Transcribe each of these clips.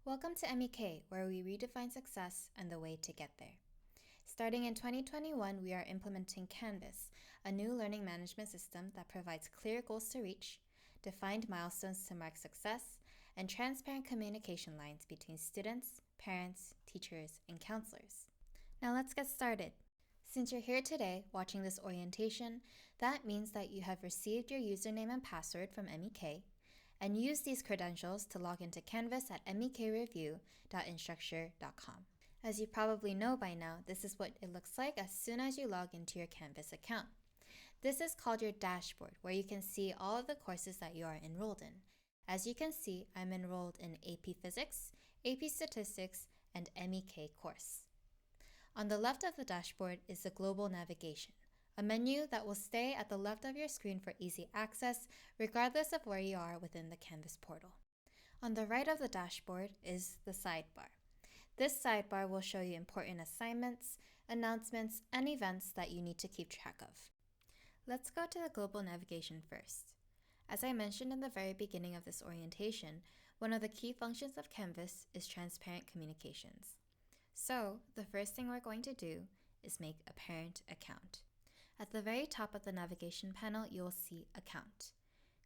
Welcome to MEK, where we redefine success and the way to get there. Starting in 2021, we are implementing Canvas, a new learning management system that provides clear goals to reach, defined milestones to mark success, and transparent communication lines between students, parents, teachers, and counselors. Now let's get started. Since you're here today watching this orientation, that means that you have received your username and password from MEK, and use these credentials to log into Canvas at mekreview.instructure.com. As you probably know by now, this is what it looks like as soon as you log into your Canvas account. This is called your dashboard, where you can see all of the courses that you are enrolled in. As you can see, I'm enrolled in AP Physics, AP Statistics, and MEK course. On the left of the dashboard is the global navigation, a menu that will stay at the left of your screen for easy access, regardless of where you are within the Canvas portal. On the right of the dashboard is the sidebar. This sidebar will show you important assignments, announcements, and events that you need to keep track of. Let's go to the global navigation first. As I mentioned in the very beginning of this orientation, one of the key functions of Canvas is transparent communications. So, the first thing we're going to do is make a parent account. At the very top of the navigation panel, you'll see Account.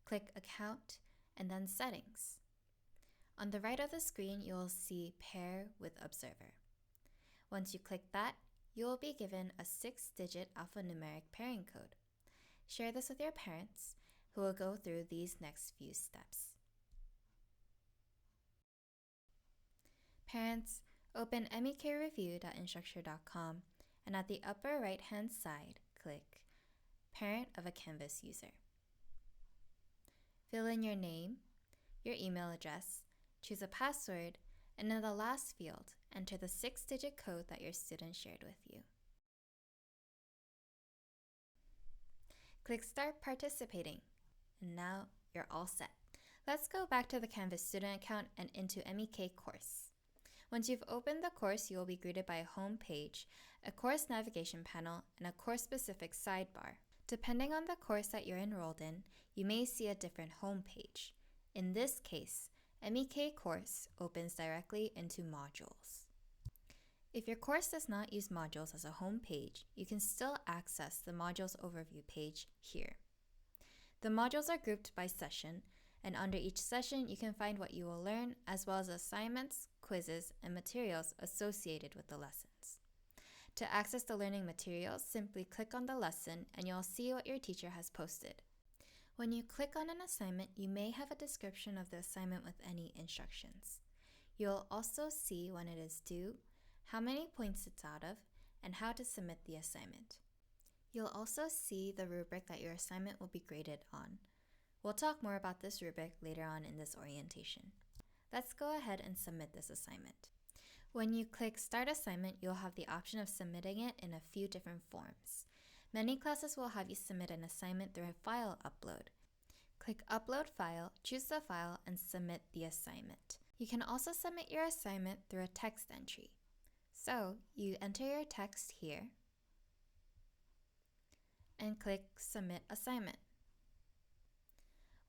Click Account and then Settings. On the right of the screen, you'll see Pair with Observer. Once you click that, you will be given a 6-digit alphanumeric pairing code. Share this with your parents, who will go through these next few steps. Parents, open mekreview.instructure.com, and at the upper right-hand side, click Parent of a Canvas User. Fill in your name, your email address, choose a password, and in the last field, enter the 6-digit code that your student shared with you. Click Start Participating, and now you're all set. Let's go back to the Canvas student account and into MEK course. Once you've opened the course, you will be greeted by a home page, a course navigation panel, and a course-specific sidebar. Depending on the course that you're enrolled in, you may see a different home page. In this case, MEK course opens directly into modules. If your course does not use modules as a home page, you can still access the modules overview page here. The modules are grouped by session, and under each session you can find what you will learn, as well as assignments, quizzes, and materials associated with the lessons. To access the learning materials, simply click on the lesson and you'll see what your teacher has posted. When you click on an assignment, you may have a description of the assignment with any instructions. You'll also see when it is due, how many points it's out of, and how to submit the assignment. You'll also see the rubric that your assignment will be graded on. We'll talk more about this rubric later on in this orientation. Let's go ahead and submit this assignment. When you click Start Assignment, you'll have the option of submitting it in a few different forms. Many classes will have you submit an assignment through a file upload. Click Upload File, choose the file, and submit the assignment. You can also submit your assignment through a text entry. So, you enter your text here and click Submit Assignment.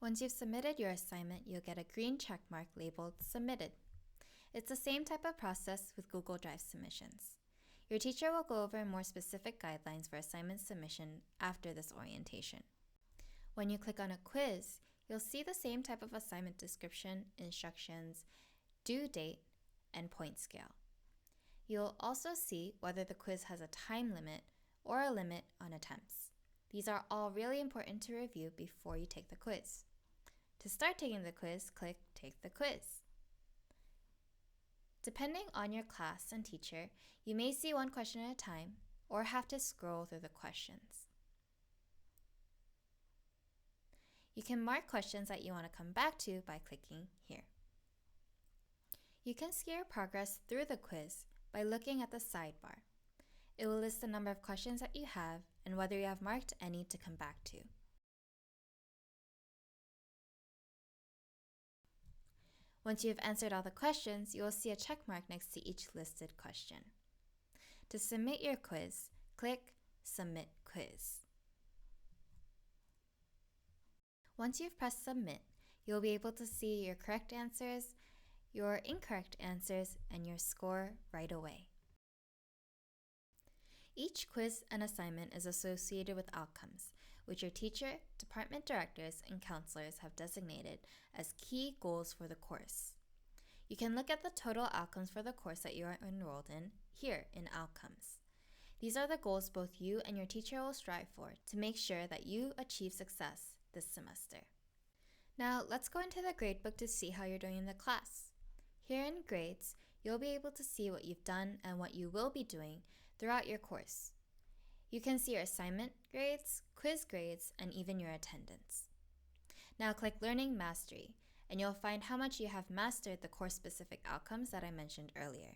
Once you've submitted your assignment, you'll get a green check mark labeled Submitted. It's the same type of process with Google Drive submissions. Your teacher will go over more specific guidelines for assignment submission after this orientation. When you click on a quiz, you'll see the same type of assignment description, instructions, due date, and point scale. You'll also see whether the quiz has a time limit or a limit on attempts. These are all really important to review before you take the quiz. To start taking the quiz, click Take the Quiz. Depending on your class and teacher, you may see one question at a time or have to scroll through the questions. You can mark questions that you want to come back to by clicking here. You can see your progress through the quiz by looking at the sidebar. It will list the number of questions that you have and whether you have marked any to come back to. Once you have answered all the questions, you will see a check mark next to each listed question. To submit your quiz, click Submit Quiz. Once you've pressed Submit, you'll be able to see your correct answers, your incorrect answers, and your score right away. Each quiz and assignment is associated with outcomes, which your teacher, department directors, and counselors have designated as key goals for the course. You can look at the total outcomes for the course that you are enrolled in here in Outcomes. These are the goals both you and your teacher will strive for to make sure that you achieve success this semester. Now, let's go into the gradebook to see how you're doing in the class. Here in Grades, you'll be able to see what you've done and what you will be doing throughout your course. You can see your assignment grades, quiz grades, and even your attendance. Now click Learning Mastery, and you'll find how much you have mastered the course-specific outcomes that I mentioned earlier.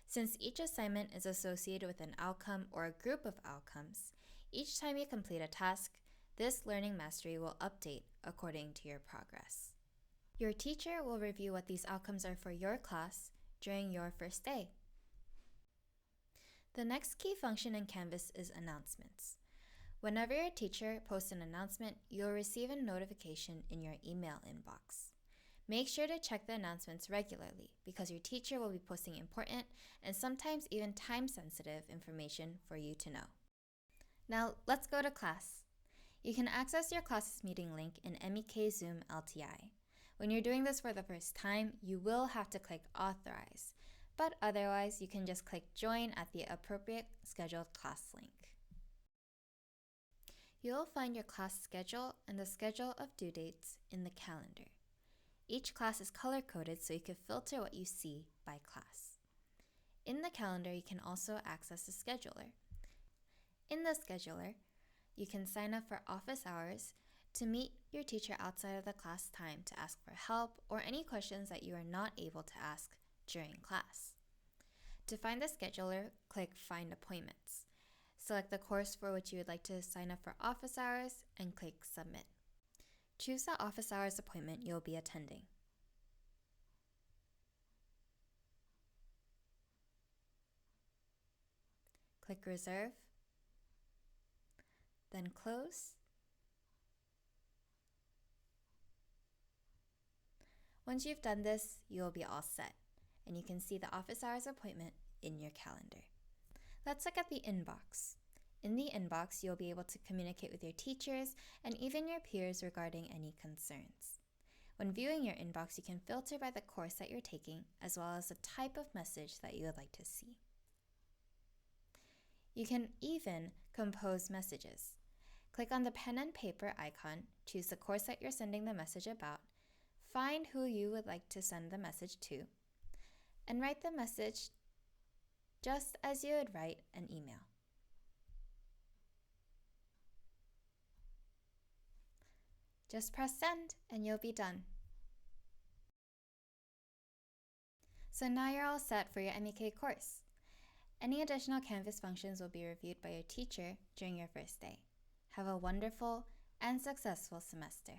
Since each assignment is associated with an outcome or a group of outcomes, each time you complete a task, this Learning Mastery will update according to your progress. Your teacher will review what these outcomes are for your class during your first day. The next key function in Canvas is announcements. Whenever your teacher posts an announcement, you'll receive a notification in your email inbox. Make sure to check the announcements regularly because your teacher will be posting important and sometimes even time-sensitive information for you to know. Now, let's go to class. You can access your class's meeting link in MEK Zoom LTI. When you're doing this for the first time, you will have to click Authorize, but otherwise you can just click Join at the appropriate scheduled class link. You'll find your class schedule and the schedule of due dates in the calendar. Each class is color-coded so you can filter what you see by class. In the calendar, you can also access the scheduler. In the scheduler, you can sign up for office hours to meet your teacher outside of the class time to ask for help or any questions that you are not able to ask during class. To find the scheduler, click Find Appointments. Select the course for which you would like to sign up for office hours and click Submit. Choose the office hours appointment you'll be attending. Click Reserve, then Close. Once you've done this, you'll be all set, and you can see the office hours appointment in your calendar. Let's look at the inbox. In the inbox, you'll be able to communicate with your teachers and even your peers regarding any concerns. When viewing your inbox, you can filter by the course that you're taking, as well as the type of message that you would like to see. You can even compose messages. Click on the pen and paper icon, choose the course that you're sending the message about, find who you would like to send the message to, and write the message just as you would write an email. Just press send and you'll be done. So now you're all set for your MEK course. Any additional Canvas functions will be reviewed by your teacher during your first day. Have a wonderful and successful semester.